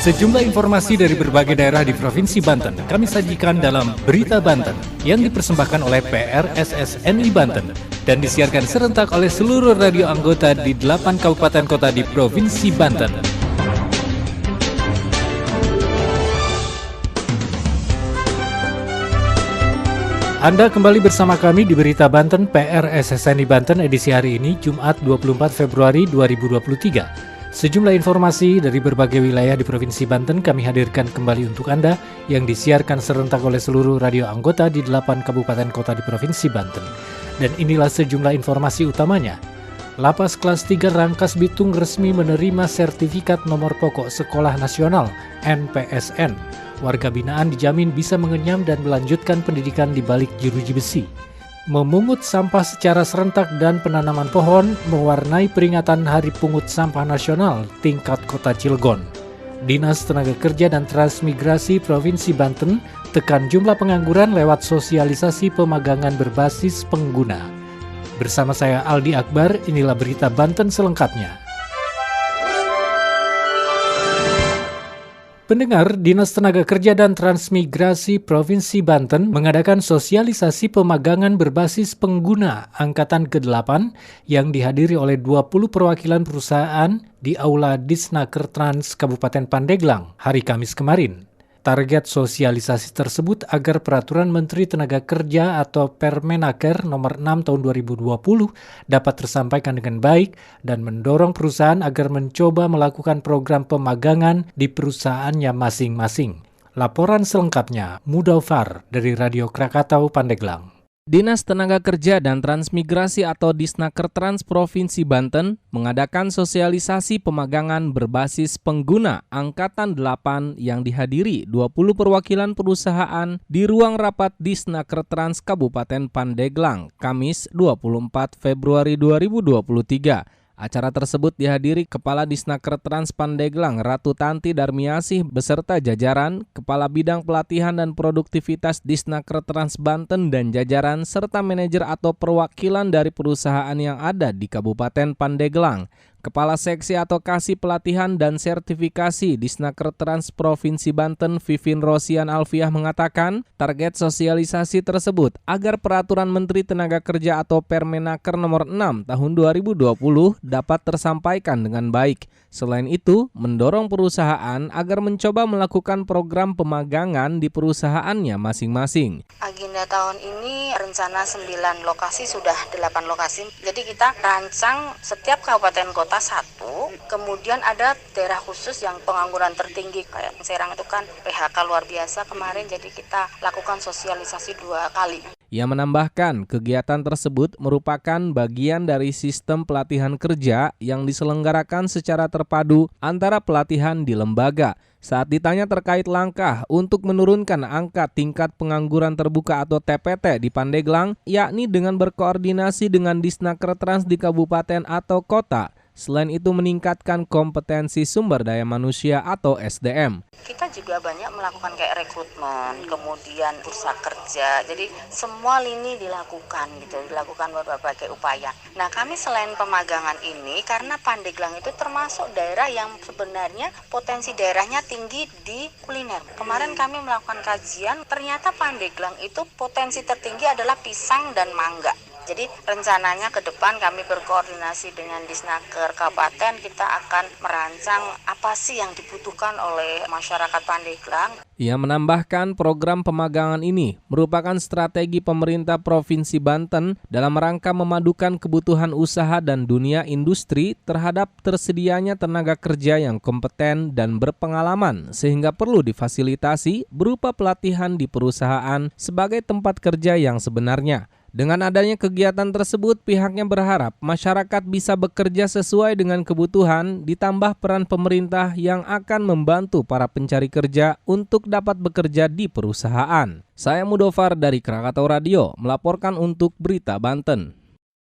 Sejumlah informasi dari berbagai daerah di Provinsi Banten kami sajikan dalam Berita Banten yang dipersembahkan oleh PRSSNI Banten dan disiarkan serentak oleh seluruh radio anggota di 8 kabupaten kota di Provinsi Banten. Anda kembali bersama kami di Berita Banten PRSSNI Banten edisi hari ini, Jumat 24 Februari 2023. Sejumlah informasi dari berbagai wilayah di Provinsi Banten kami hadirkan kembali untuk Anda yang disiarkan serentak oleh seluruh radio anggota di 8 kabupaten kota di Provinsi Banten. Dan inilah sejumlah informasi utamanya. Lapas kelas 3 Rangkas Bitung resmi menerima sertifikat nomor pokok Sekolah Nasional NPSN. Warga binaan dijamin bisa mengenyam dan melanjutkan pendidikan di balik jeruji besi. Memungut sampah secara serentak dan penanaman pohon mewarnai peringatan Hari Pungut Sampah Nasional tingkat Kota Cilegon. Dinas Tenaga Kerja dan Transmigrasi Provinsi Banten tekan jumlah pengangguran lewat sosialisasi pemagangan berbasis pengguna. Bersama saya Aldi Akbar, inilah Berita Banten selengkapnya. Pendengar, Dinas Tenaga Kerja dan Transmigrasi Provinsi Banten mengadakan sosialisasi pemagangan berbasis pengguna Angkatan ke-8 yang dihadiri oleh 20 perwakilan perusahaan di Aula Disnaker Trans Kabupaten Pandeglang hari Kamis kemarin. Target sosialisasi tersebut agar Peraturan Menteri Tenaga Kerja atau Permenaker nomor 6 tahun 2020 dapat tersampaikan dengan baik dan mendorong perusahaan agar mencoba melakukan program pemagangan di perusahaannya masing-masing. Laporan selengkapnya Mudaufar dari Radio Krakatau Pandeglang. Dinas Tenaga Kerja dan Transmigrasi atau Disnaker Trans Provinsi Banten mengadakan sosialisasi pemagangan berbasis pengguna Angkatan 8 yang dihadiri 20 perwakilan perusahaan di ruang rapat Disnaker Trans Kabupaten Pandeglang, Kamis 24 Februari 2023. Acara tersebut dihadiri Kepala Disnaker Trans Pandeglang Ratu Tanti Darmiasih beserta jajaran, Kepala Bidang Pelatihan dan Produktivitas Disnaker Trans Banten dan jajaran, serta manajer atau perwakilan dari perusahaan yang ada di Kabupaten Pandeglang. Kepala Seksi atau Kasih Pelatihan dan Sertifikasi Disnaker Trans Provinsi Banten Vivin Rosian Alfiah mengatakan target sosialisasi tersebut agar Peraturan Menteri Tenaga Kerja atau Permenaker nomor 6 tahun 2020 dapat tersampaikan dengan baik. Selain itu, mendorong perusahaan agar mencoba melakukan program pemagangan di perusahaannya masing-masing. Agenda tahun ini rencana 9 lokasi, sudah 8 lokasi. Jadi kita rancang setiap kabupaten kota satu, kemudian ada daerah khusus yang pengangguran tertinggi kayak Serang itu kan PHK luar biasa kemarin, jadi kita lakukan sosialisasi 2 kali. Ia menambahkan kegiatan tersebut merupakan bagian dari sistem pelatihan kerja yang diselenggarakan secara terpadu antara pelatihan di lembaga. Saat ditanya terkait langkah untuk menurunkan angka tingkat pengangguran terbuka atau TPT di Pandeglang, yakni dengan berkoordinasi dengan Disnaker Trans di kabupaten atau kota. Selain itu meningkatkan kompetensi sumber daya manusia atau SDM. Kita juga banyak melakukan kayak rekrutmen, kemudian bursa kerja. Jadi semua lini dilakukan berbagai upaya. Nah, kami selain pemagangan ini karena Pandeglang itu termasuk daerah yang sebenarnya potensi daerahnya tinggi di kuliner. Kemarin kami melakukan kajian, ternyata Pandeglang itu potensi tertinggi adalah pisang dan mangga. Jadi rencananya ke depan kami berkoordinasi dengan Disnaker Kabupaten, kita akan merancang apa sih yang dibutuhkan oleh masyarakat Pandeglang. Ia menambahkan program pemagangan ini merupakan strategi pemerintah Provinsi Banten dalam rangka memadukan kebutuhan usaha dan dunia industri terhadap tersedianya tenaga kerja yang kompeten dan berpengalaman sehingga perlu difasilitasi berupa pelatihan di perusahaan sebagai tempat kerja yang sebenarnya. Dengan adanya kegiatan tersebut, pihaknya berharap masyarakat bisa bekerja sesuai dengan kebutuhan, ditambah peran pemerintah yang akan membantu para pencari kerja untuk dapat bekerja di perusahaan. Saya Mudaufar dari Krakatau Radio, melaporkan untuk Berita Banten.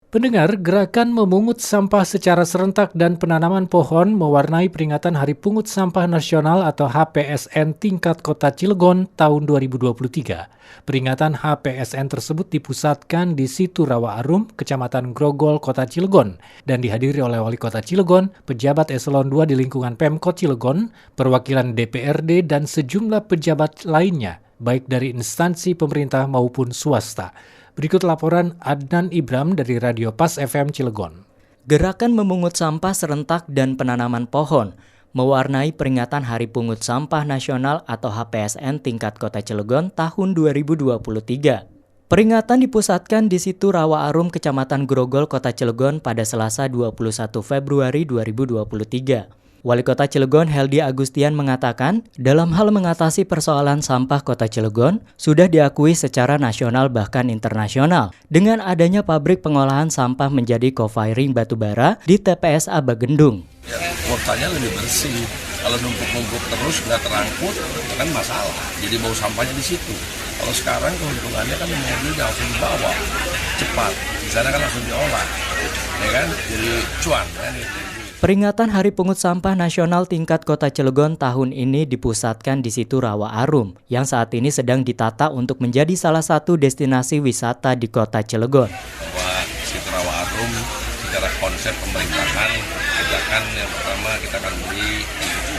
Pendengar, gerakan memungut sampah secara serentak dan penanaman pohon mewarnai peringatan Hari Pungut Sampah Nasional atau HPSN tingkat Kota Cilegon tahun 2023. Peringatan HPSN tersebut dipusatkan di Situ Rawa Arum, Kecamatan Grogol, Kota Cilegon, dan dihadiri oleh Wali Kota Cilegon, pejabat eselon 2 di lingkungan Pemkot Cilegon, perwakilan DPRD, dan sejumlah pejabat lainnya, baik dari instansi pemerintah maupun swasta. Berikut laporan Adnan Ibram dari Radio Pas FM Cilegon. Gerakan memungut sampah serentak dan penanaman pohon mewarnai peringatan Hari Pungut Sampah Nasional atau HPSN tingkat Kota Cilegon tahun 2023. Peringatan dipusatkan di Situ Rawa Arum, Kecamatan Grogol, Kota Cilegon pada Selasa 21 Februari 2023. Wali Kota Cilegon Heldi Agustian mengatakan, dalam hal mengatasi persoalan sampah Kota Cilegon sudah diakui secara nasional bahkan internasional dengan adanya pabrik pengolahan sampah menjadi co-firing batubara di TPSA Bagendung. Ya, kotanya lebih bersih. Kalau numpuk-numpuk terus nggak terangkut, kan masalah. Jadi bau sampahnya di situ. Kalau sekarang keuntungannya kan mobil langsung dibawa cepat. Di sana kan langsung diolah, ya kan? Jadi cuan kan. Peringatan Hari Pungut Sampah Nasional tingkat Kota Cilegon tahun ini dipusatkan di Situ Rawa Arum, yang saat ini sedang ditata untuk menjadi salah satu destinasi wisata di Kota Cilegon. Bahwa Situ Rawa Arum secara konsep pemerintahan, kita kan yang pertama kita akan beri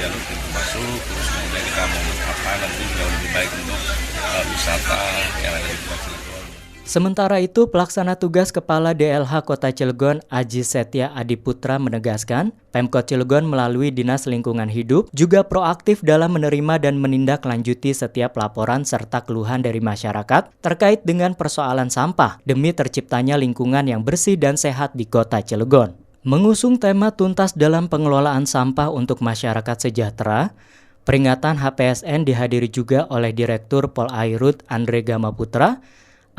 jalur pintu masuk, terus kemudian kita mau apa nanti jauh lebih baik untuk wisata yang ada di Kota Cilegon. Sementara itu, Pelaksana Tugas Kepala DLH Kota Cilegon Aji Setia Adiputra menegaskan, Pemkot Cilegon melalui Dinas Lingkungan Hidup juga proaktif dalam menerima dan menindaklanjuti setiap laporan serta keluhan dari masyarakat terkait dengan persoalan sampah demi terciptanya lingkungan yang bersih dan sehat di Kota Cilegon. Mengusung tema tuntas dalam pengelolaan sampah untuk masyarakat sejahtera, peringatan HPSN dihadiri juga oleh Direktur Polairut Andre Gamaputra,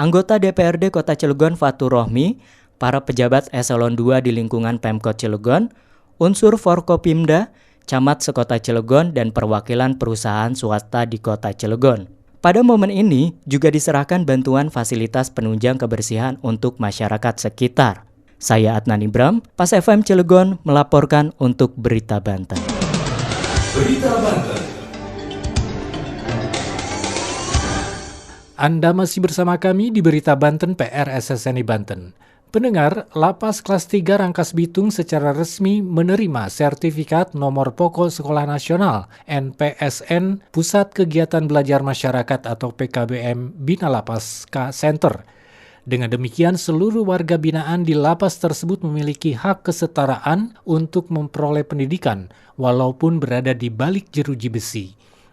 anggota DPRD Kota Cilegon Fatur Rohmi, para pejabat eselon 2 di lingkungan Pemkot Cilegon, unsur Forkopimda, Camat Sekota Cilegon, dan perwakilan perusahaan swasta di Kota Cilegon. Pada momen ini juga diserahkan bantuan fasilitas penunjang kebersihan untuk masyarakat sekitar. Saya Adnan Ibram, Pas FM Cilegon melaporkan untuk Berita Banten. Berita Banten. Anda masih bersama kami di Berita Banten PR SSNI Banten. Pendengar, Lapas Kelas 3 Rangkas Bitung secara resmi menerima sertifikat nomor pokok Sekolah Nasional NPSN Pusat Kegiatan Belajar Masyarakat atau PKBM Bina Lapas K Center. Dengan demikian, seluruh warga binaan di lapas tersebut memiliki hak kesetaraan untuk memperoleh pendidikan walaupun berada di balik jeruji besi.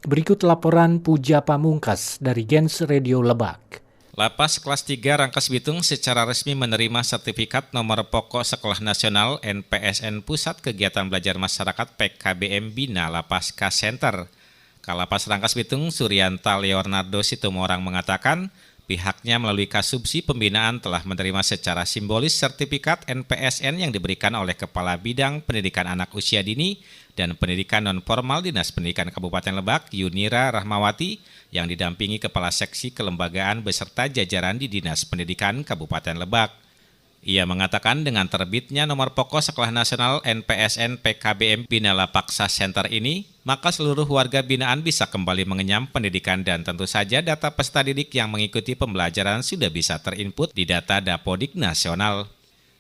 Berikut laporan Puja Pamungkas dari Gens Radio Lebak. Lapas Kelas 3 Rangkas Bitung secara resmi menerima sertifikat nomor pokok Sekolah Nasional NPSN Pusat Kegiatan Belajar Masyarakat PKBM Bina Lapas K Center. Kalapas Rangkas Bitung Suryanta Leonardo Situmorang mengatakan, pihaknya melalui Kasubsi Pembinaan telah menerima secara simbolis sertifikat NPSN yang diberikan oleh Kepala Bidang Pendidikan Anak Usia Dini dan Pendidikan Non-Formal Dinas Pendidikan Kabupaten Lebak, Yunira Rahmawati, yang didampingi Kepala Seksi Kelembagaan beserta jajaran di Dinas Pendidikan Kabupaten Lebak. Ia mengatakan dengan terbitnya nomor pokok Sekolah Nasional NPSN PKBM Bina Lapaksa Center ini, maka seluruh warga binaan bisa kembali mengenyam pendidikan dan tentu saja data peserta didik yang mengikuti pembelajaran sudah bisa terinput di data Dapodik Nasional.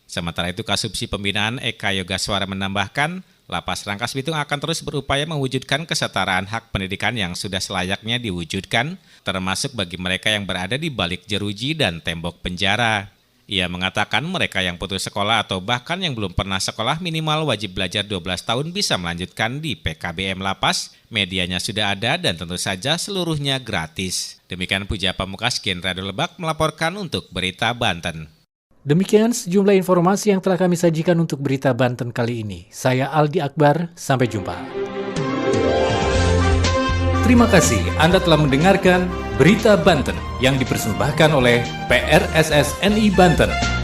Sementara itu Kasubsi Pembinaan Eka Yogaswara menambahkan, Lapas Rangkas Bitung akan terus berupaya mewujudkan kesetaraan hak pendidikan yang sudah selayaknya diwujudkan, termasuk bagi mereka yang berada di balik jeruji dan tembok penjara. Ia mengatakan mereka yang putus sekolah atau bahkan yang belum pernah sekolah minimal wajib belajar 12 tahun bisa melanjutkan di PKBM Lapas, medianya sudah ada dan tentu saja seluruhnya gratis. Demikian Puja Pamungkas Gen Radio Lebak melaporkan untuk Berita Banten. Demikian sejumlah informasi yang telah kami sajikan untuk Berita Banten kali ini. Saya Aldi Akbar, sampai jumpa. Terima kasih Anda telah mendengarkan Berita Banten yang dipersembahkan oleh PRSSNI Banten.